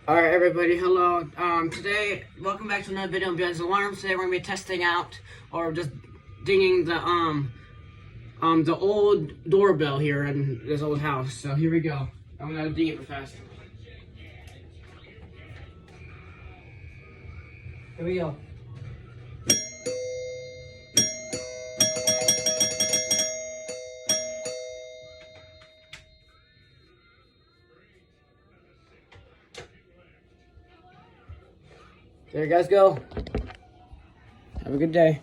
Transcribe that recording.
Alright everybody, hello. Today, welcome back to another video on Beyond the Alarm. Today we're gonna be testing out or just dinging the old doorbell here in this old house. So here we go. I'm gonna ding it real fast. Here we go. There you guys go. Have a good day.